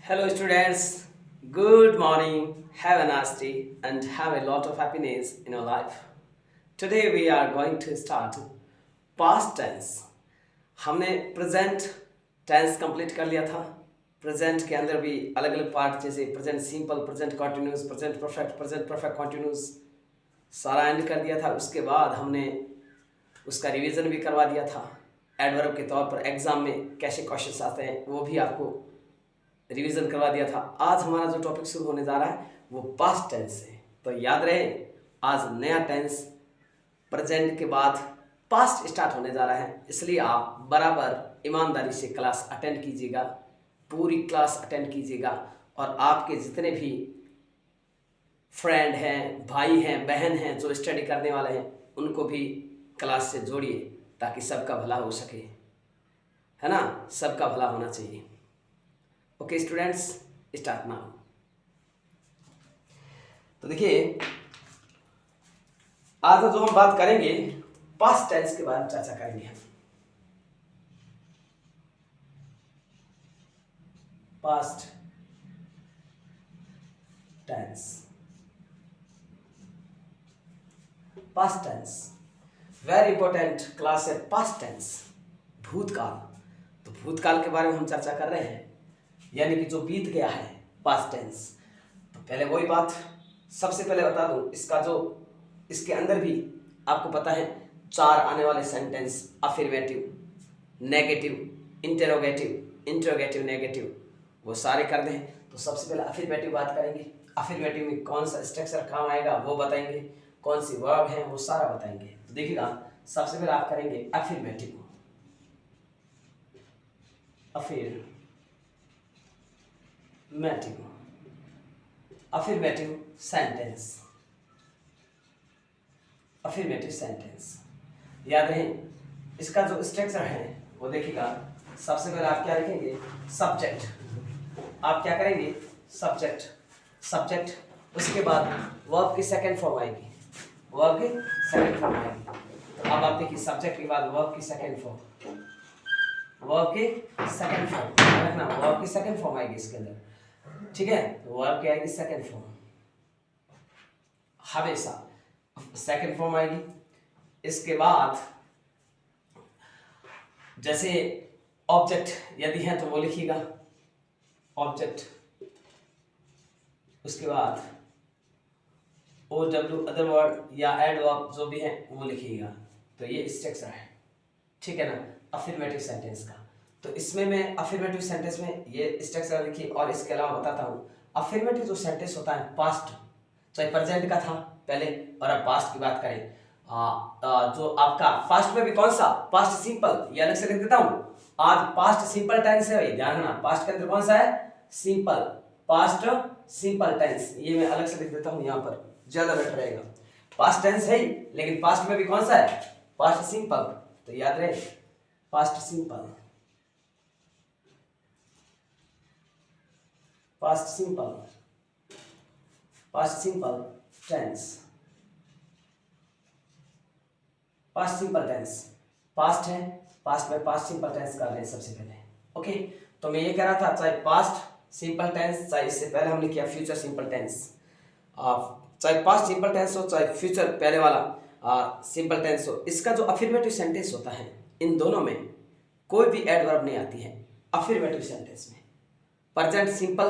Hello, students. Good morning. Have a nice day and have a lot of happiness in your life. Today we are going to start past tense. हमने present tense complete कर लिया था. Present के अंदर भी अलग अलग part जैसे present simple, present continuous, present perfect continuous सारा एंड कर दिया था. उसके बाद हमने उसका रिवीजन भी करवा दिया था. एडवर्ब के तौर पर एग्जाम में कैसे क्वेश्चंस आते हैं वो भी आपको रिवीजन करवा दिया था. आज हमारा जो टॉपिक शुरू होने जा रहा है वो पास्ट टेंस है. तो याद रहे आज नया टेंस प्रेजेंट के बाद पास्ट स्टार्ट होने जा रहा है, इसलिए आप बराबर ईमानदारी से क्लास अटेंड कीजिएगा, पूरी क्लास अटेंड कीजिएगा. और आपके जितने भी फ्रेंड हैं, भाई हैं, बहन हैं जो स्टडी करने वाले हैं उनको भी क्लास से जोड़िए ताकि सबका भला हो सके, है ना. सबका भला होना चाहिए. Okay students, start now. तो देखिए आज जो हम बात करेंगे पास्ट टेंस के बारे में चर्चा करेंगे. हम past tense. Past tense very important class है. पास्ट टेंस भूतकाल. तो भूतकाल के बारे में हम चर्चा कर रहे हैं, यानी कि जो बीत गया है पास्ट टेंस. तो पहले वही बात सबसे पहले बता दूं, इसका जो इसके अंदर भी आपको पता है 4 आने वाले sentence affirmative, negative, interrogative, negative वो सारे कर दें. तो सबसे पहले अफर्मेटिव बात करेंगे. अफर्मेटिव में कौन सा स्ट्रक्चर काम आएगा वो बताएंगे, कौन सी वर्ब है वो सारा बताएंगे. तो देखिएगा सबसे पहले आप करेंगे affirmative. Affirmative sentence. Affirmative sentence याद रहे इसका जो स्ट्रक्चर है वो देखिएगा. सबसे पहले आप क्या लिखेंगे सब्जेक्ट. आप क्या करेंगे सब्जेक्ट. उसके बाद वर्ब की सेकंड फॉर्म आएगी. वर्ब की सेकंड फॉर्म आएगी. अब आप देखिए सब्जेक्ट के बाद वर्ब की सेकंड फॉर्म. वर्ब की सेकंड फॉर्म रखना. वर्ब की सेकंड फॉर्म आएगी इसके अंदर, ठीक है. तो वर्ब की आएगी सेकंड फॉर्म, हमेशा सेकंड फॉर्म आएगी. इसके बाद जैसे ऑब्जेक्ट यदि है तो वो लिखिएगा ऑब्जेक्ट. उसके बाद OW अदर वर्ड या एडवर्ब जो भी है वो लिखिएगा. तो ये स्ट्रक्चर है, ठीक है ना, अफर्मेटिव सेंटेंस का. तो इसमें मैं अफर्मेटिव सेंटेंस में ये स्ट्रक्चर लिखिए. और इसके अलावा बताता हूँ अफर्मेटिव जो सेंटेंस होता है पास्ट, चाहे प्रेजेंट का था पहले और अब पास्ट की बात करें. जो आपका पास्ट में भी कौन सा पास्ट सिंपल, ये अलग से लिख देता हूँ. आज पास्ट सिंपल टेंस है भाई, ध्यान रखना. पास्ट के अंदर कौन सा है सिंपल, पास्ट सिंपल टेंस. ये मैं अलग से लिख देता हूँ यहाँ पर, ज्यादा बेटर रहेगा. पास्ट टेंस है ही लेकिन पास्ट में भी कौन सा है पास्ट सिंपल. तो याद रहे past simple, past simple, past simple tense. Past simple tense past है, पास्ट में पास्ट सिंपल टेंस कर रहे हैं सबसे पहले. ओके, तो मैं ये कह रहा था चाहे पास्ट सिंपल टेंस, चाहे इससे पहले हमने किया फ्यूचर सिंपल टेंस. चाहे पास्ट सिंपल टेंस हो चाहे फ्यूचर पहले वाला सिंपल टेंस हो, इसका जो अफर्मेटिव सेंटेंस होता है इन दोनों में कोई भी एडवर्ब नहीं आती है. अफर्मेटिव सेंटेंस में प्रेजेंट सिंपल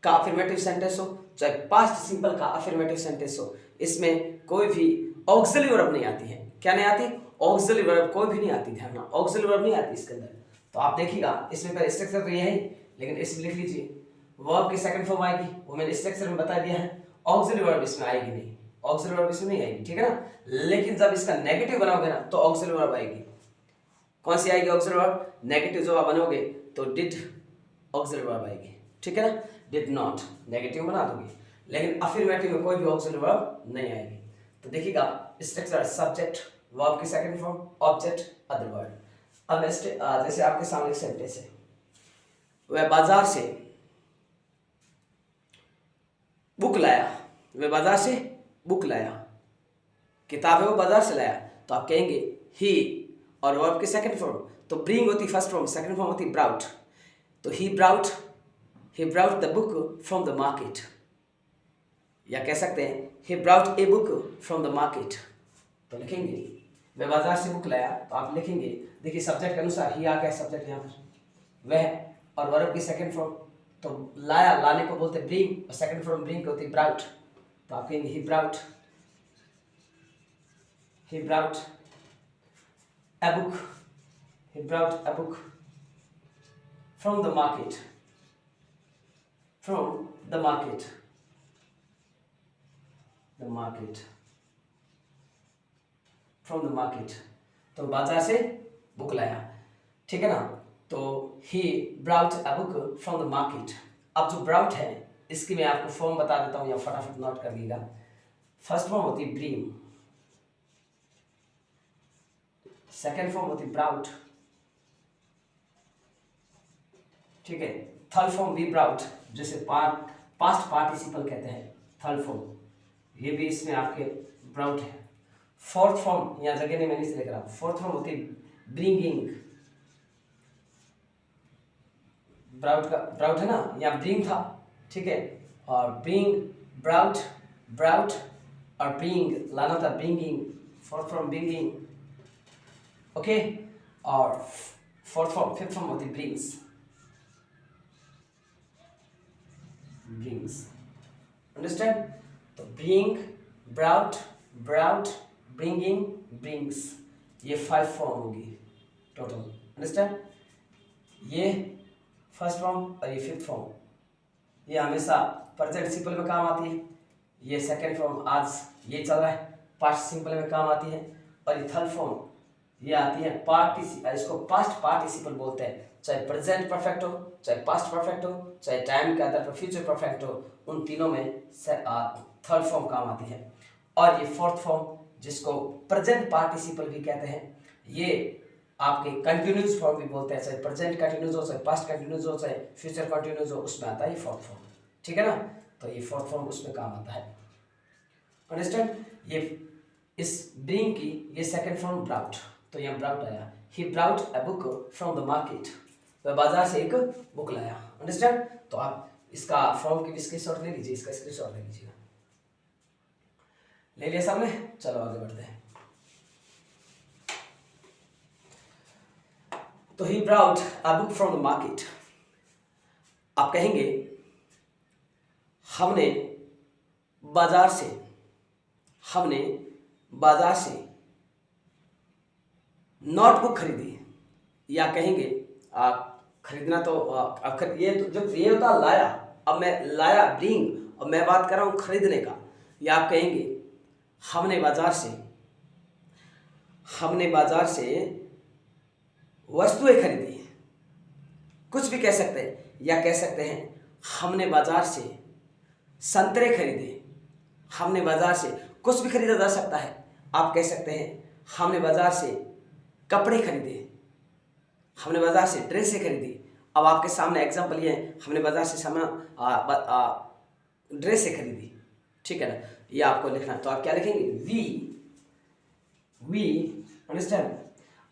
का अफर्मेटिव सेंटेंस हो चाहे पास्ट सिंपल का अफर्मेटिव सेंटेंस हो, इसमें कोई भी ऑक्सिलरी वर्ब नहीं आती है. क्या नहीं आती? ऑक्सिलरी वर्ब कोई भी नहीं आती. ध्यान, ऑक्सिलरी वर्ब नहीं आती इसके अंदर. तो आप देखिएगा इसमें पहले स्ट्रक्चर तो ये है लेकिन इसमें लिख लीजिए वर्ब की सेकंड फॉर्म आएगी, वो मैंने स्ट्रक्चर में बता दिया है. ऑक्सिलरी वर्ब इसमें आएगी नहीं, ऑक्सिलरी वर्ब इसमें नहीं आएगी, ठीक है ना. लेकिन जब इसका नेगेटिव बनाओगे ना तो ऑक्सिलरी वर्ब आएगी. कौन सी आएगी ऑक्सिलरी वर्ब? नेगेटिव जब आप बनोगे तो डिड ऑक्सिलरी वर्ब आएगी, ठीक है ना. डिड नॉट नेगेटिव बना दोगे, लेकिन अफर्मेटिव में कोई भी ऑक्सिलरी वर्ब नहीं आएगी. तो देखिएगा स्ट्रक्चर सब्जेक्ट, वर्ब की second form, object, other word. अब जैसे आपके सामने एक सेंटेंस है, वह बाजार से बुक लाया. वह बाजार से बुक लाया, किताब है वो बाजार से लाया. तो आप कहेंगे ही और वर्ब की सेकंड फॉर्म. तो ब्रिंग होती फर्स्ट फॉर्म, सेकंड फॉर्म होती ब्राउट. तो he brought he brought the book from the market, या कह सकते हैं he brought a book from the market। तो लिखेंगे वह बाजार से बुक लाया, तो आप लिखेंगे, देखिए सब्जेक्ट के अनुसार ही आ गया सब्जेक्ट यहाँ पर वह, और वर्ब की सेकंड फॉर्म, तो लाया, लाने को बोलते ब्रिंग, और सेकंड फॉर्म ब्रिंग को होती ब्राउट, तो आप कहेंगे he brought a book, he brought a book from the market, from the market, the market, from the market, तो बाजार से बुक लाया, ठीक है ना। तो he brought a book from the market। अब जो brought है इसकी मैं आपको फॉर्म बता देता हूँ, या फटाफट नोट कर लीजिएगा। फर्स्ट फॉर्म होती bring, सेकेंड फॉर्म होती brought, ठीक है। थर्ड फॉर्म भी brought, जिसे पास्ट पार्टिसिपल कहते हैं, थर्ड फॉर्म, ये भी इसमें आपके brought है। फोर्थ फॉर्म यहाँ जगह नहीं, मैंने इसे लिख रहा, फोर्थ फॉर्म होती ब्रिंगिंग, ब्राउट है ना, यहाँ ब्रिंग था, ठीक है, और ब्रिंग, ब्राउट, और ब्रिंग लाना था, bringing, fourth form bringing, okay. और फोर्थ फॉर्म, फिफ्थ फॉर्म होती ब्रिंग्स, अंडरस्टैंड। तो ब्रिंग, ब्राउट, ब्रिंगिंग, ब्रिंग्स, ये 5 फॉर्म होगी टोटल, अंडरस्टैंड। ये फर्स्ट फॉर्म और ये फिफ्थ फॉर्म, ये हमेशा प्रेजेंट सिंपल में काम आती है। ये सेकंड फॉर्म आज ये चल रहा है, पास्ट सिंपल में काम आती है। और ये थर्ड फॉर्म ये आती है इसको पास्ट पार्टिसिपल बोलते हैं, चाहे प्रेजेंट परफेक्ट हो, चाहे पास्ट परफेक्ट हो, चाहे टाइम के आधार पर फ्यूचर परफेक्ट हो, उन तीनों में थर्ड फॉर्म काम आती है। और ये फोर्थ फॉर्म जिसको प्रेजेंट पार्टिसिपल भी कहते हैं, ये आपके कंटिन्यूस फॉर्म भी बोलते हैं, चाहे प्रेजेंट कंटिन्यूस हो, चाहे पास्ट कंटिन्यूस हो, चाहे फ्यूचर कंटिन्यूस हो, उसमें आता है फोर्थ फॉर्म, ठीक है ना। तो ये फोर्थ फॉर्म उसमें काम आता है, अंडरस्टैंड। ये इस ब्रिंग की ये सेकंड फॉर्म ब्राउट, तो यहाँ ब्राउट आया, he brought a book from the market, वह बाजार से एक बुक लाया, अंडरस्टैंड। तो आप इसका फॉर्म की स्क्रीनशॉट ले लीजिए, इसका स्क्रीनशॉट ले लीजिएगा। ले लिया सामने, चलो आगे बढ़ते हैं। तो he brought a book from the market, आप कहेंगे हमने बाजार से नोटबुक खरीदी, या कहेंगे खरीदना, तो ये तो जब ये होता लाया, अब मैं लाया ब्रिंग, और मैं बात कर रहा हूं खरीदने का, या आप कहेंगे हमने बाजार से वस्तुएं खरीदी, कुछ भी कह सकते हैं, या कह सकते हैं हमने बाजार से संतरे खरीदे, हमने बाजार से कुछ भी खरीदा जा सकता है। आप कह सकते हैं हमने बाजार से कपड़े खरीदे, हमने बाजार से ड्रेसें खरीदी। अब आपके सामने एग्जांपल ये है, हमने बाजार से ड्रेसें खरीदी, ठीक है ना, ये आपको लिखना है। तो आप क्या लिखेंगे, वी, अंडरस्टैंड।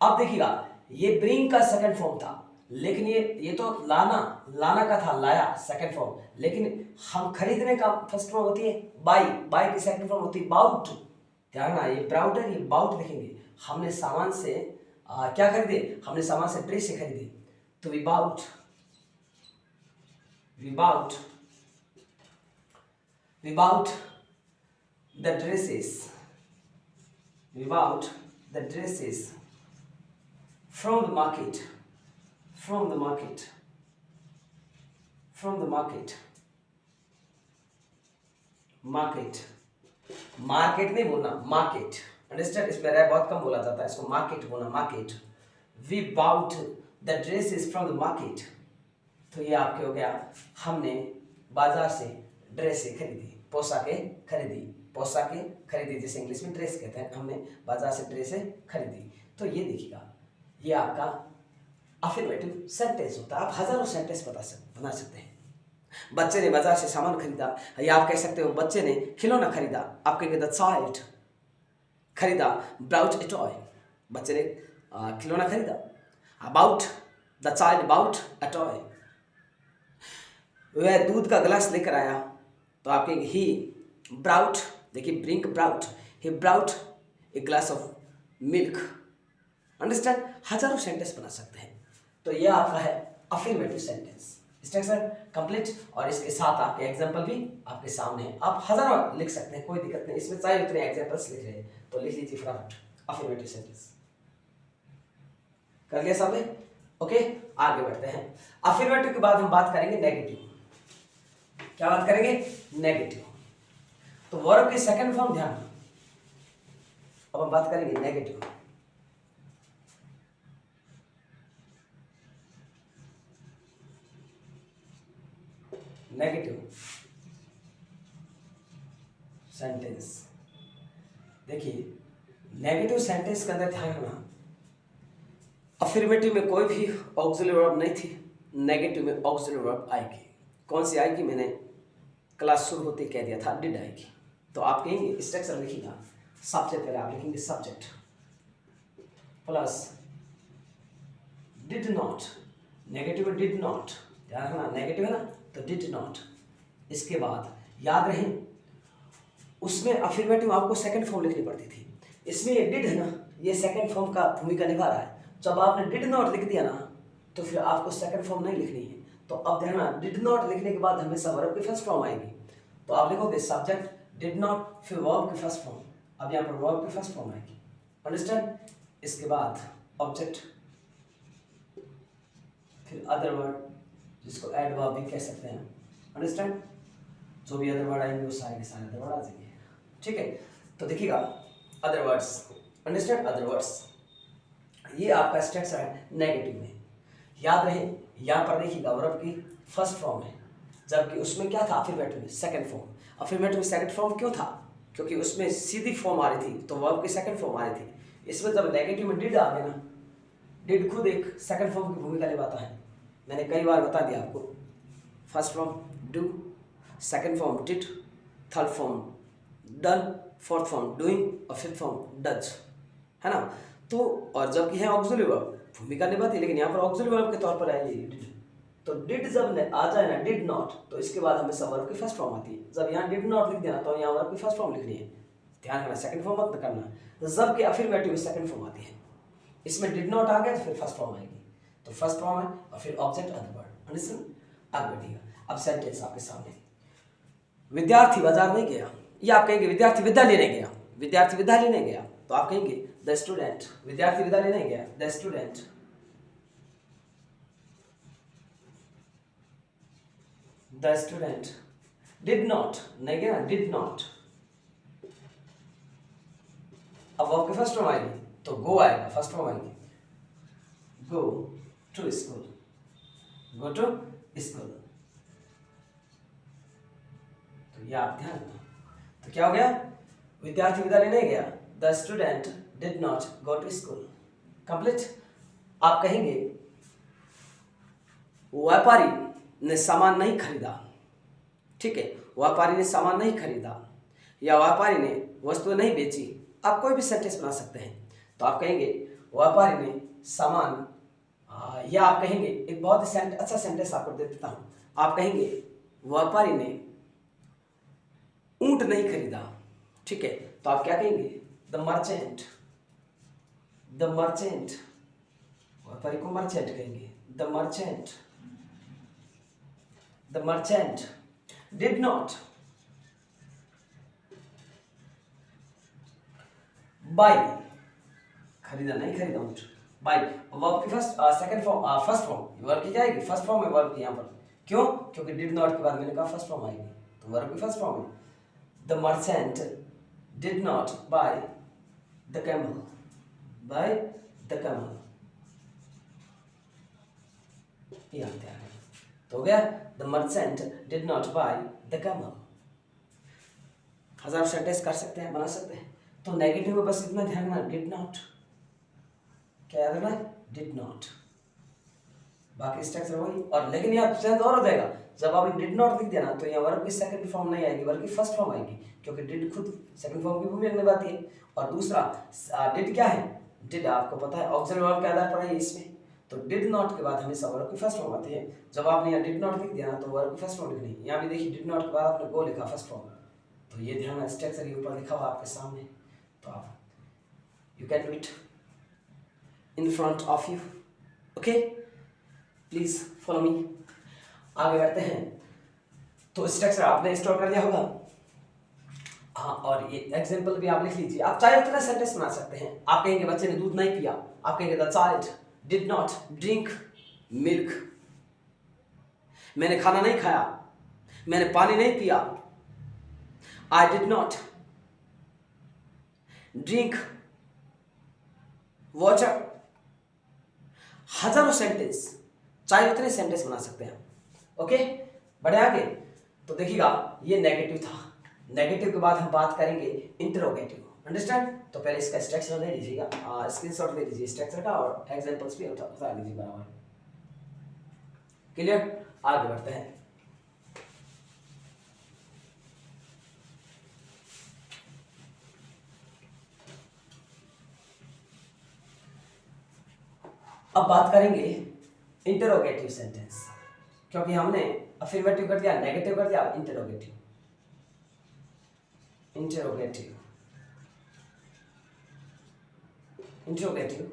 अब देखिएगा ये ब्रिंग का सेकंड फॉर्म था, लेकिन ये तो लाना का था, लाया सेकंड फॉर्म, लेकिन हम खरीदने का फर्स्ट फॉर्म होती है बाय की सेकंड फॉर्म होती है बाउट। ध्यान रखना, ये ब्राउट है, ये बाउट लिखेंगे। हमने सामान से क्या खरीदे, हमने सामान से ड्रेस से खरीदी, तो we bought the dresses from the market, market नहीं बोलना, मार्केट, अंडरस्टैंड। इसमें रह बहुत कम बोला जाता है, इसको मार्केट बोलना, market. We bought the dresses from the market, तो ये आपके हो गया हमने बाजार से ड्रेसें खरीदी, पोशाकें खरीदी, जिसे इंग्लिश में ड्रेस कहते हैं। हमने बाजार से ड्रेसें खरीदी। तो ये देखिएगा, ये आपका अफर्मेटिव सेंटेंस होता है। आप हजारों सेंटेंस बना सकते हैं। बच्चे ने बाजार से सामान खरीदा, या आप कह सकते हो बच्चे ने खिलौना खरीदा, आप कहेंगे द चाइल्ड खरीदा, ब्राउट ए टॉय, बच्चे ने खिलौना खरीदा। About the child bought a toy. वह दूध का गिलास लेकर आया, तो आप कहेंगे ही ब्राउट, देखिए bring brought, he brought a glass of milk. Understand? हजारों सेंटेंस बना सकते हैं। तो यह आपका है अफर्मेटिव सेंटेंस स्ट्रक्चर कंप्लीट, और इसके साथ आपके एग्जांपल भी आपके सामने है। आप हजारों लिख सकते हैं, कोई दिक्कत नहीं इसमें, चाहे उतने एग्जांपल्स लिख रहे हैं तो लिख लीजिए फटाफट अफर्मेटिव सेंटेंस। कर लिया सबने? ओके, आगे बढ़ते हैं। अफर्मेटिव के बाद हम बात करेंगे नेगेटिव। क्या बात करेंगे? नेगेटिव। तो वर्ब की सेकंड फॉर्म ध्यान, अब हम बात करेंगे नेगेटिव। नेगेटिव सेंटेंस, देखिए नेगेटिव सेंटेंस के अंदर ध्यान रखना, अफर्मेटिव में कोई भी ऑक्सिलरी वर्ब नहीं थी, नेगेटिव में ऑक्सिलरी वर्ब आएगी। कौन सी आएगी? मैंने क्लास शुरू होते कह दिया था, डिड आएगी। तो आप कहेंगे स्ट्रक्चर लिखिएगा, सब्जेक्ट पहले आप लिखेंगे subject plus did not, negative में डिड नॉट, ध्यान रखना नेगेटिव है ना, तो डिड नॉट। इसके बाद याद रहे उसमें अफर्मेटिव आपको सेकंड फॉर्म लिखनी पड़ती थी, इसमें ये डिड है ना, ये सेकंड फॉर्म का भूमिका निभा रहा है। जब आपने डिड नॉट लिख दिया ना, तो फिर आपको सेकंड फॉर्म नहीं लिखनी है। तो अब ध्यान, डिड नॉट लिखने के बाद हमेशा वर्ब की फर्स्ट फॉर्म आएगी। तो आप लिखोगे सब्जेक्ट डिड नॉट, फिर वर्ब की फर्स्ट फॉर्म, अब यहाँ पर वर्ब की फर्स्ट फॉर्म आएगी। अंडरस्टैंड? इसके बाद ऑब्जेक्ट, फिर अदर वर्ड जिसको एड वर्ब भी कह सकते हैं। अंडरस्टैंड? जो भी अदर वर्ड आएंगे वो सारे के सारे अदर वर्ड आ जाएंगे। ठीक है, तो देखिएगा other words, understand? Other words, ये आपका स्ट्रक्चर है नेगेटिव में। याद रहे यहाँ पर देखिएगा वर्ब की फर्स्ट फॉर्म है, जबकि उसमें क्या था? अफर्मेटिव में सेकंड फॉर्म। अफर्मेटिव में सेकंड फॉर्म क्यों था? क्योंकि उसमें सीधी फॉर्म आ रही थी, तो वर्ब की सेकंड फॉर्म आ रही थी। इसमें जब नेगेटिव में डिड आ गया ना, डिड खुद एक सेकंड फॉर्म की भूमिका निभाता है। मैंने कई बार बता दिया आपको, first form do, second form did, third form done, fourth form doing और फिफ्थ फॉर्म डज, है ना। तो और जबकि है ऑक्सिलरी वर्ब भूमिका निभाती है, लेकिन यहाँ पर ऑक्सिलरी वर्ब के तौर पर आएगी डिड। तो डिड जब आ जाए ना, डिड नॉट, तो इसके बाद हमेशा वर्ब की फर्स्ट फॉर्म आती है। जब यहाँ डिड नॉट लिख देना, तो यहाँ वर्ब की फर्स्ट फॉर्म लिखनी है। ध्यान रखना, सेकंड फॉर्म मत करना। जबकि अफर्मेटिव में सेकंड फॉर्म आती है, इसमें डिड नॉट आ गया तो फिर फर्स्ट फॉर्म आएगी। तो फर्स्ट फॉर्म है और फिर ऑब्जेक्ट अदर वर्ड। अंडरस्टैंड? आगे बढ़िएगा। अब सेंटेंस आपके सामने, विद्यार्थी बाजार नहीं गया, या आप कहेंगे विद्यार्थी विद्या लेने गया। विद्यार्थी विद्या लेने गया, तो आप कहेंगे द स्टूडेंट, विद्यार्थी विद्या लेने गया, द स्टूडेंट डिड नॉट, नहीं गया ना, डिड नॉट। अब वर्ब की फर्स्ट फॉर्म आएगी तो गो आएगा, फर्स्ट फॉर्म आएगी, go to school, go to school. तो ये आप ध्यान रखना। तो क्या हो गया? विद्यार्थी विद्यालय नहीं गया, the student did not go to school. Complete. आप कहेंगे व्यापारी ने सामान नहीं खरीदा। ठीक है, व्यापारी ने सामान नहीं खरीदा या व्यापारी ने वस्तु नहीं बेची। आप कोई भी सेंटेंस बना सकते हैं। तो आप कहेंगे व्यापारी ने सामान, या आप कहेंगे एक बहुत ही अच्छा सेंटेंस आपको दे देता हूं। आप कहेंगे व्यापारी ने ऊंट नहीं खरीदा। ठीक है, तो आप क्या कहेंगे? द मर्चेंट, द मर्चेंट, व्यापारी को मर्चेंट कहेंगे, the merchant, the merchant did not buy, खरीदा नहीं खरीदा ऊंट, बाय। वर्ब की second form, first form verb की जाएगी, फर्स्ट फॉर्म है वर्ब की यहाँ पर। क्यों? क्योंकि डिड नॉट के बाद मैंने कहा फर्स्ट फॉर्म आएगी, तो वर्ब की फर्स्ट फॉर्म है। The merchant did not by the camel, by the camel. ये आप ध्यान रखें। तो हो गया, the merchant did not by the camel. हजार सेंटेंस कर सकते हैं, बना सकते हैं। तो नेगेटिव में बस इतना ध्यान रखना, डिड नॉट, क्या याद रखना है? Did not. बाकी स्ट्रक्चर वही, और लेकिन यहाँ चेंज और हो जाएगा। जब आपने डिड नॉट लिख दिया ना, तो यहाँ वर्ब की सेकंड फॉर्म नहीं आएगी, बल्कि फर्स्ट फॉर्म आएगी, क्योंकि डिड खुद सेकंड फॉर्म की भूमिका निभाती है। और दूसरा डिड क्या है? डिड आपको पता है ऑक्सिलरी वर्ब के आधार पर है इसमें, तो डिड नॉट के बाद हमेशा वर्ब की फर्स्ट फॉर्म आती है। जब आपने यहाँ डिड नॉट लिख दिया ना तो वर्ब की फर्स्ट फॉर्म लिखनी है। यहाँ भी देखिए डिड नॉट के बाद आपने गो लिखा फर्स्ट फॉर्म, तो ये ध्यान स्ट्रक्चर के ऊपर लिखा हुआ आपके सामने, तो आप you can do it in front of you. Okay, please follow me. आगे बढ़ते हैं। तो स्ट्रक्चर आपने स्टोर कर लिया होगा। हाँ, और ये एग्जांपल भी आप लिख लीजिए। आप चाहे उतना सेंटेंस बना सकते हैं। आप कहेंगे बच्चे ने दूध नहीं पिया, आप कहेंगे the child did not drink milk. मैंने खाना नहीं खाया, मैंने पानी नहीं पिया, I did not drink water. हजारों सेंटेंस, चाहे उतने सेंटेंस बना सकते हैं। ओके, बढ़े आगे। तो देखिएगा ये नेगेटिव था। नेगेटिव के बाद हम बात करेंगे इंटरोगेटिव। अंडरस्टैंड? तो पहले इसका स्ट्रक्चर ले लीजिएगा, स्क्रीनशॉट ले लीजिए स्ट्रक्चर का और एग्जांपल्स भी उठा लीजिए बराबर। क्लियर? आगे बढ़ते हैं। अब बात करेंगे इंटरोगेटिव सेंटेंस, क्योंकि हमने अफर्मेटिव कर दिया, नेगेटिव कर दिया, इंटरोगेटिव। Interrogative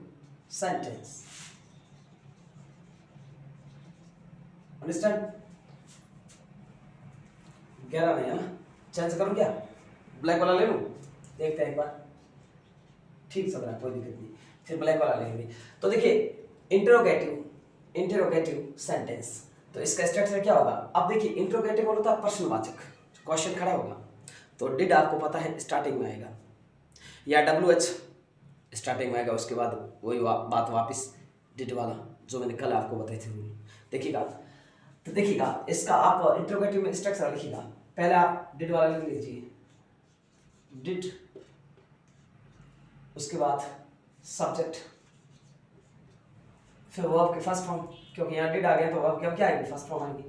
sentence. अंडरस्टैंड? 11 नहीं है ना, चेंज करूं क्या? ब्लैक वाला ले लूं? देखते हैं एक बार। ठीक चल रहा है, कोई दिक्कत नहीं, फिर ब्लैक वाला लेंगे। तो देखिए इंटरोगेटिव सेंटेंस, तो इसका स्ट्रक्चर क्या होगा? अब देखिए इंटरोगेटिव होता है प्रश्नवाचक, क्वेश्चन खड़ा होगा, तो डिड आपको पता है स्टार्टिंग में आएगा, या WH स्टार्टिंग में आएगा, उसके बाद वही बात वापस डिड वाला जो मैंने कल आपको बताई थी रूल। देखिएगा, तो देखिएगा इसका आप इंटरोगेटिव में स्ट्रक्चर लिखिएगा। पहले आप डिड वाला लिख लीजिए, डिड, उसके बाद सब्जेक्ट, फिर वर्ब की फर्स्ट फॉर्म, क्योंकि यहाँ डिड आ गया तो वर्ब की अब क्या आएगी? फर्स्ट फॉर्म आएगी।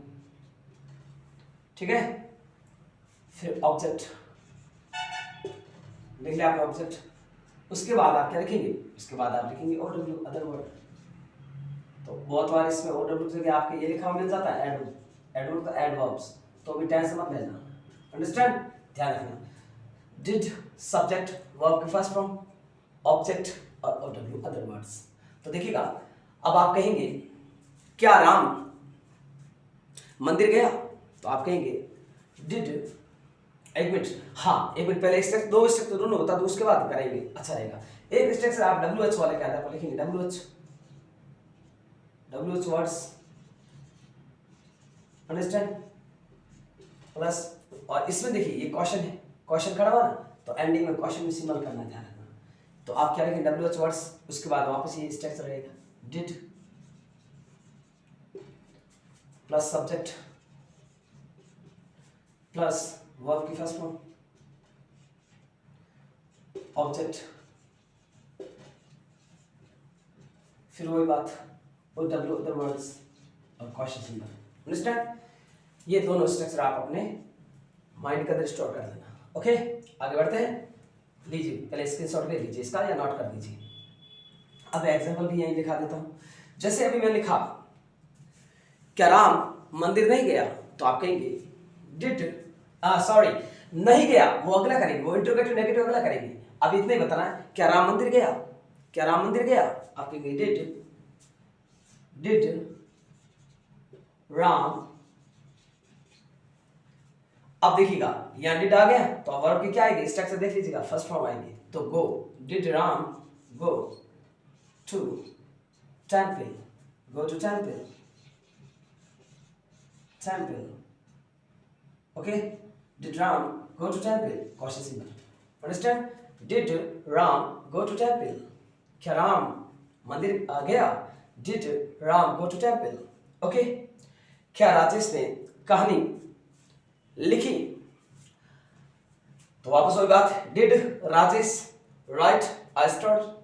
ठीक है, फिर ऑब्जेक्ट, देख लिया आपने ऑब्जेक्ट। उसके बाद आप क्या लिखेंगे? उसके बाद आप लिखेंगे OW, अदर वर्ड। तो बहुत बार इसमें OW जगह आपके ये लिखा हुआ मिल जाता है एडवर्ब, तो एडवर्ब्स, तो भी टेंशन मत लेना। अंडरस्टैंड? ध्यान रखना, डिड सब्जेक्ट वर्ब की फर्स्ट फॉर्म, ऑब्जेक्ट और OW, अदर वर्ड्स। तो देखिएगा, अब आप कहेंगे क्या राम मंदिर गया? तो आप कहेंगे डिड, एक मिनट, हाँ एक मिनट, पहले स्ट्रक्चर, दो स्ट्रक्चर दोनों होता तो उसके बाद करेंगे, अच्छा रहेगा। एक स्ट्रक्चर आप WH वाले के आधार पर लिखेंगे, WH वर्ड्स, अंडरस्टैंड? प्लस, और इसमें देखिए ये क्वेश्चन है, क्वेश्चन खड़ा हुआ ना, तो एंडिंग में क्वेश्चन में सिंबल करना, ध्यान रखना। तो आप क्या लिखेंगे? WH वर्ड्स, उसके बाद वापस ये स्ट्रक्चर रहेगा, did plus subject plus verb की फर्स्ट फॉर्म, ऑब्जेक्ट, फिर वही बात OW, अदर वर्ड्स और क्वेश्चन सिंबल। अंडरस्टैंड? ये दोनों स्ट्रक्चर आप अपने माइंड के अंदर स्टोर कर देना। ओके, आगे बढ़ते हैं। लीजिए पहले स्क्रीनशॉट ले लीजिए इसका, या नोट कर दीजिए। अब एग्जांपल भी यहीं दिखा देता हूं। जैसे अभी मैं लिखा क्या राम मंदिर नहीं गया? तो आप कहेंगे डिड, सॉरी नहीं गया, वो अगला करेंगे, वो इंटरोगेटिव नेगेटिव अगला करेंगे। अब इतना ही बताना है, क्या राम मंदिर गया? क्या राम मंदिर गया? आप कहेंगे डिड राम। अब देखिएगा यहाँ डिड आ गया, तो अब वर्ब की क्या आएगी? स्ट्रक्चर देख लीजिएगा, फर्स्ट फॉर्म आएगी, तो go, did Ram go to temple, go to temple, temple. Okay, did Ram go to temple, question symbol. Understand? Did Ram go to temple, क्या राम मंदिर गया? Did Ram go to temple. Okay, क्या राजेश ने कहानी लिखी? तो वापस वही बात, did Rajesh write a story.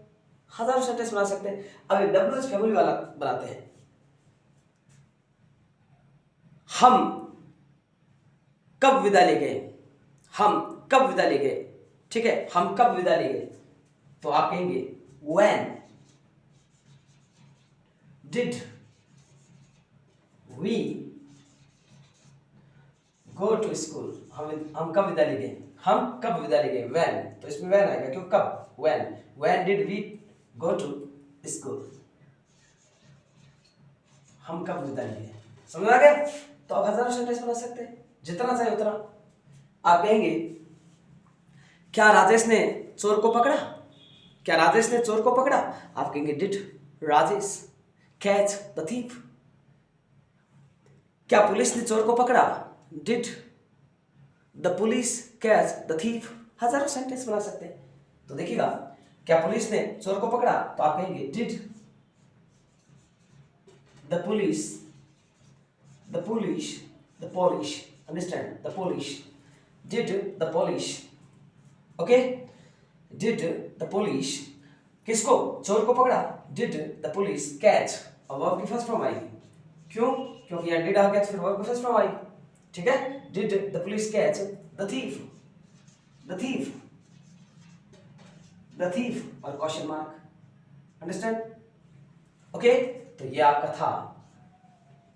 हजारों सेंटेंस बना सकते हैं। अब एक WH फैमिली वाला बनाते हैं, हम कब विदा ले गए? हम कब विदा ले गए? ठीक है, हम कब विदा ले गए? तो आप कहेंगे when did we go to school, हम कब विद्यालय गए, हम कब विद्यालय गए, व्हेन, तो इसमें व्हेन आएगा क्यों, कब, when did we go to school, हम कब विद्यालय गए। समझ आ गया। तो आप हजारों सेंटेंस बना सकते हैं, जितना चाहे उतना। आप कहेंगे क्या राजेश ने चोर को पकड़ा, क्या राजेश ने चोर को पकड़ा, आप कहेंगे did Rajesh catch the thief. क्या पुलिस ने चोर को पकड़ा, did the police catch the thief. हजारों सेंटेंस बना सकते हैं। तो देखिएगा, क्या पुलिस ने चोर को पकड़ा, तो आप कहेंगे did the police understand, the police, did the police, okay, did the police किसको, चोर को पकड़ा, डिड द पुलिस कैच, और वर्ब की फर्स्ट फॉर्म आएगी, क्यों, क्योंकि यहाँ डिड आ गया तो फिर वर्ब की फर्स्ट फॉर्म आएगी, ठीक है। Did the police catch the thief, the thief, the thief और क्वेश्चन मार्क, अंडरस्टैंड, ओके। तो ये आपका था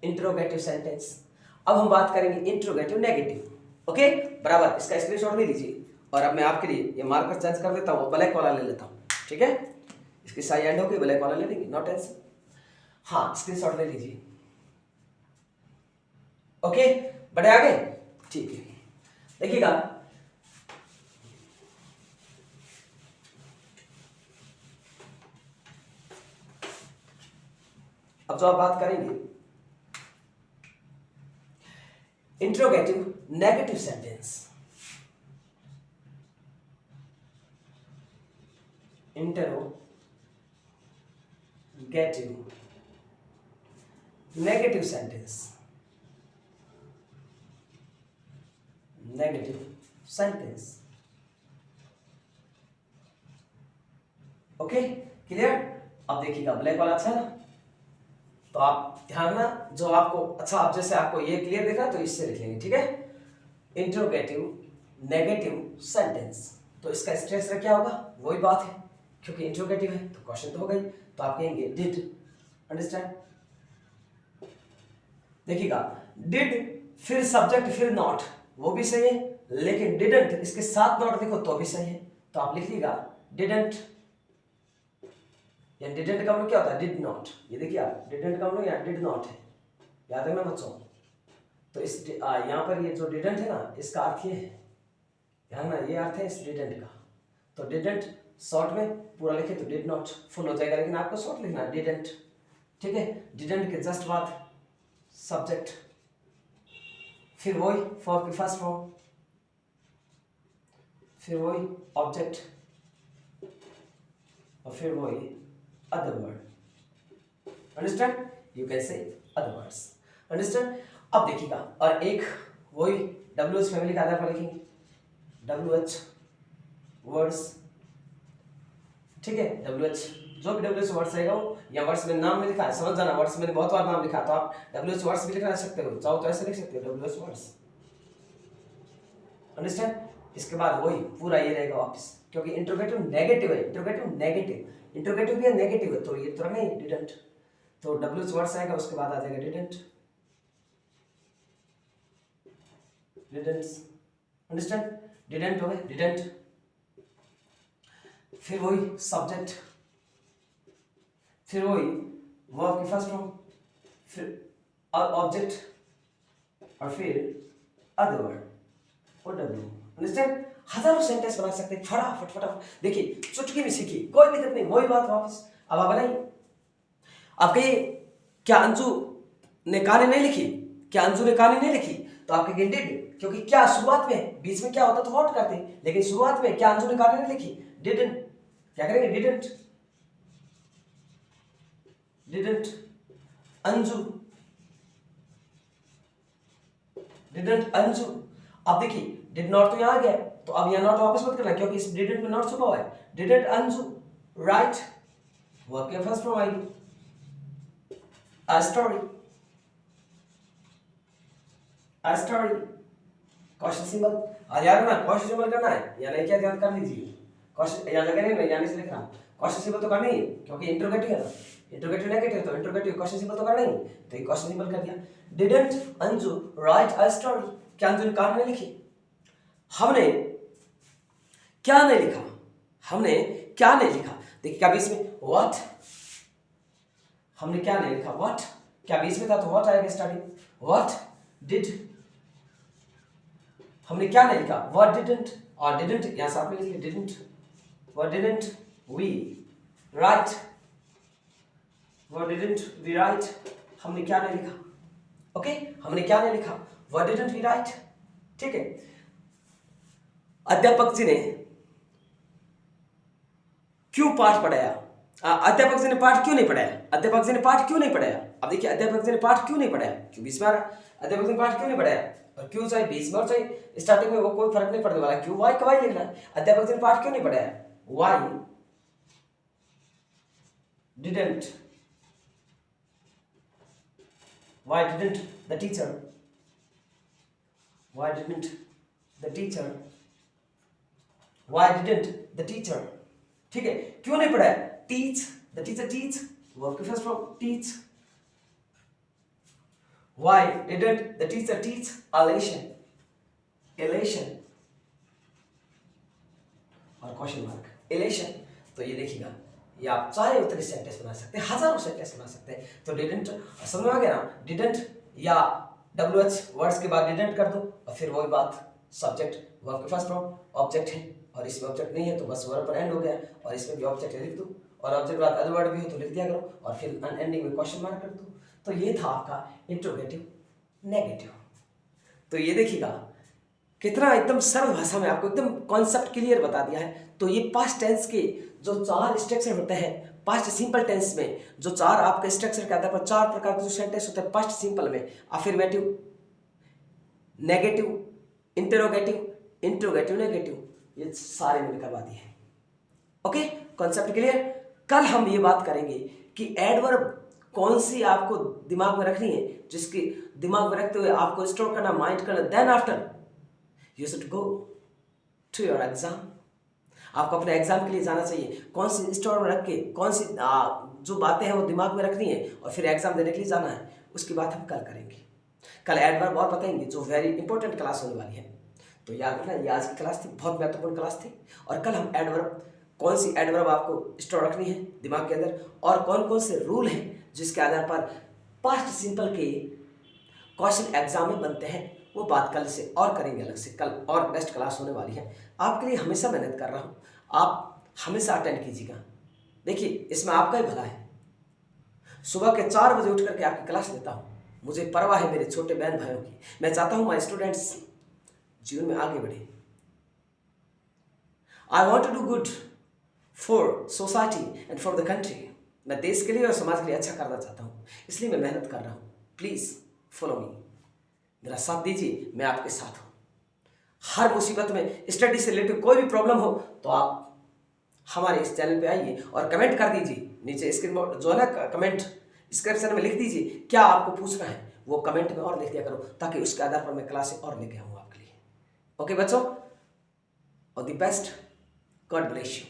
इंट्रोगेटिव सेंटेंस। अब हम बात करेंगे इंट्रोगेटिव नेगेटिव, ओके। बराबर, इसका स्क्रीनशॉट ले लीजिए। और अब मैं आपके लिए ये मार्कर चेंज कर देता हूँ, ब्लैक वाला ले लेता हूँ, ठीक है। इसकी साई एंड होगी, ब्लैक वाला ले लेंगे, नॉट टेंशन। हाँ, स्क्रीनशॉट ले लीजिए, ओके। बढ़े आगे, ठीक है। देखिएगा, अब जो आप बात करेंगे interrogative negative sentence, interrogative negative sentence, negative sentence, okay, clear. अब देखिएगा, ब्लैक वाला अच्छा है ना, तो आप ध्यान ना, जो आपको अच्छा, आप जैसे आपको ये क्लियर दिखा तो इससे लिख लेंगे, ठीक है। इंट्रोगेटिव नेगेटिव सेंटेंस, तो इसका स्ट्रेस क्या होगा, वही बात है, क्योंकि इंट्रोगेटिव है तो क्वेश्चन तो हो गई, तो आप कहेंगे डिड, अंडरस्टैंड। देखिएगा, डिड फिर सब्जेक्ट फिर नॉट, वो भी सही है, लेकिन डिडंट इसके साथ नॉट देखो तो भी सही है, तो आप लिख लीजिएगा डिडंट, या डिडंट का मतलब क्या होता है, डिड नॉट। ये देखिए आप, डिडंट का मतलब यहाँ डिड नॉट है, याद रखना बच्चों। तो इस यहाँ पर ये जो डिडंट है ना, इसका अर्थ ये है, ध्यान ना, ये अर्थ है इस डिडंट का। तो डिडंट शॉर्ट में पूरा लिखे तो डिड नॉट फुल हो जाएगा, लेकिन आपको शॉर्ट लिखना है डिडंट, ठीक है। डिडंट के जस्ट बाद सब्जेक्ट, फिर वही फॉर्म की फर्स्ट फॉर्म, फिर वही ऑब्जेक्ट, और फिर वही other word, understand, you can say other words, understand। अब देखिएगा, और एक वही WH फैमिली का आधार पर लिखेंगे, WH वर्ड्स, ठीक है। WH जो भी WH वर्ड्स रहेगा वो, या वर्ड्स में नाम में लिखा है, समझ जाना, वर्ड्स मैंने बहुत बार नाम लिखा, तो आप WH वर्ड्स भी लिखना सकते हो, चाहो तो ऐसे लिख सकते हो WH वर्ड्स, अंडरस्टैंड। इसके बाद वही पूरा ये रहेगा वापस, क्योंकि इंट्रोगेटिव नेगेटिव है, इंट्रोगेटिव भी है, नेगेटिव है, तो ये तो नहीं डिडंट, तो WH वर्ड्स आएगा, उसके बाद आ जाएगा डिडंट, अंडरस्टैंड, डिडंट हो गए, डिडंट, फिर वही सब्जेक्ट, फिर वही वर्ब की फर्स्ट फॉर्म, फिर ऑब्जेक्ट, और फिर अदर वर्ड और W, अंडरस्टैंड। हजारों सेंटेंस बना सकते हैं फटाफट, देखिए चुटकी में सीखिए, कोई दिक्कत नहीं, वही बात वापस। अब आप बनाइए, आप कहिए क्या अंजू ने कहानी नहीं लिखी, क्या अंजू ने कहानी नहीं लिखी, तो आप कहेंगे डिड, क्योंकि क्या शुरुआत में, बीच में क्या होता तो व्हाट करते, लेकिन शुरुआत में क्या अंजू ने कहानी नहीं लिखी, डिडंट, क्या करेंगे डिडंट अंजू। अब देखिए डिड नॉट तो यहाँ आ गया, तो अब यहाँ नॉट वापस मत करना, क्योंकि इस डिडंट में नॉट छुपा हुआ है, डिडंट अंजू राइट, वर्ब के फर्स्ट फॉर्म आएगी, a story, क्वेश्चन सिंबल। यार ना क्वेश्चन सिंबल करना है या नहीं, क्या ध्यान कर लीजिए, क्वेश्चन यहाँ लगे नहीं, मैं यहाँ से लिख रहा हूँ, क्वेश्चन सिंबल तो करना ही है, क्योंकि इंट्रोगेटिव है ना, इंट्रोगेटिव नेगेटिव, तो इंट्रोगेटिव क्वेश्चन सिंपल तो करना ही, तो ये क्वेश्चन सिंपल कर दिया। Didn't Anju right a story, क्या अंजू ने कहानी नहीं लिखी? हमने क्या नहीं लिखा, हमने क्या नहीं लिखा। देखिए क्या बीच में व्हाट, हमने क्या नहीं लिखा व्हाट, क्या बीच में था तो व्हाट आएगा स्टार्टिंग। व्हाट डिड, हमने क्या नहीं लिखा व्हाट डिडंट, और डिडंट यहां साथ में लिख लिया didn't, what didn't we write, what didn't we write, हमने क्या नहीं लिखा। ओके हमने क्या नहीं लिखा व्हाट डिडंट वी राइट। ठीक है, अध्यापक जी ने क्यों पाठ पढ़ाया, अध्यापक जी ने पाठ क्यों नहीं पढ़ाया, अध्यापक जी ने पाठ क्यों नहीं पढ़ाया। अब देखिए अध्यापक जी ने पाठ क्यों नहीं पढ़ाया, क्यों बीच में आ रहा, अध्यापक जी ने पाठ क्यों नहीं पढ़ाया, और क्यों चाहे बीच में और चाहे स्टार्टिंग में वो कोई फर्क नहीं पड़ने वाला, क्यों वाई कवाई लिखना है। अध्यापक जी ने पाठ क्यों नहीं पढ़ाया, Y didn't, why didn't the teacher, why didn't the teacher, why didn't the teacher। ठीक है, क्यों नहीं पढ़ाया, teach, the teacher teach, verb के first form teach, why didn't the teacher teach a lesson, elation और क्वेश्चन मार्क, elation। तो ये देखिएगा, ये आप चाहे उतने सेंटेंस बना सकते हैं, हजारों सेंटेंस बना सकते हैं। तो डिडंट समझ में आ गया ना, डिडंट या WH वर्ड्स के बाद डिडंट कर दो और फिर वही बात, सब्जेक्ट वर्ब के फर्स्ट फॉर्म ऑब्जेक्ट है, और इसमें ऑब्जेक्ट नहीं है तो बस वर्ब पर एंड हो गया, और इसमें भी ऑब्जेक्ट है लिख दो, और ऑब्जेक्ट बाद अदर वर्ड भी हो तो लिख दिया करो, और फिर अनएंडिंग में क्वेश्चन मार्क कर दो। तो ये था आपका इंट्रोगेटिव नेगेटिव। तो ये देखिएगा कितना एकदम सरल भाषा में आपको एकदम कॉन्सेप्ट क्लियर बता दिया है। तो ये पास्ट टेंस के जो 4 स्ट्रक्चर होते हैं, पास्ट सिंपल टेंस में जो 4 आपके स्ट्रक्चर के आधार पर 4 प्रकार के जो सेंटेंस होते हैं पास्ट सिंपल में, affirmative, negative, interrogative, interrogative, negative, ये सारे मैंने करवा दिए हैं। Okay concept clear. कल हम ये बात करेंगे कि एडवर्ब कौन सी आपको दिमाग में रखनी है, जिसके दिमाग में रखते हुए आपको स्टोर करना, माइंड करना, then after you should go to your exam. आपको अपने एग्जाम के लिए जाना चाहिए, कौन सी स्टोर में रख के कौन सी जो बातें हैं वो दिमाग में रखनी है, और फिर एग्जाम देने के लिए जाना है। उसकी बात हम कल करेंगे। कल एडवर्ब और बताएंगे जो वेरी इंपॉर्टेंट क्लास होने वाली है। तो याद रखना, ये आज की क्लास थी, बहुत महत्वपूर्ण क्लास थी। और कल हम एडवर्ब, कौन सी एडवर्ब आपको स्टोर रखनी है दिमाग के अंदर, और कौन कौन से रूल हैं जिसके आधार पर पास्ट सिंपल के क्वेश्चन एग्जाम में बनते हैं, वो बात कल से और करेंगे अलग से। कल और बेस्ट क्लास होने वाली है। आपके लिए हमेशा मेहनत कर रहा हूँ, आप हमेशा अटेंड कीजिएगा। देखिए इसमें आपका ही भला है। सुबह के 4 बजे उठ करके आपकी क्लास लेता हूँ, मुझे परवाह है मेरे छोटे बहन भाइयों की। मैं चाहता हूँ माई स्टूडेंट्स जीवन में आगे बढ़े। I want to do good for society and for the country. मैं देश के लिए और समाज के लिए अच्छा करना चाहता हूँ, इसलिए मैं मेहनत कर रहा हूँ। प्लीज़ फॉलो मी, मेरा साथ दीजिए, मैं आपके साथ हूँ। हर मुसीबत में स्टडी से रिलेटेड कोई भी प्रॉब्लम हो तो आप हमारे इस चैनल पे आइए और कमेंट कर दीजिए। नीचे स्क्रीन पर जो है ना कमेंट डिस्क्रिप्शन में लिख दीजिए क्या आपको पूछना है, वो कमेंट में और लिख दिया करो, ताकि उसके आधार पर मैं क्लासें और लेके आऊँ आपके लिए। ओके बच्चों, all the best, God bless you.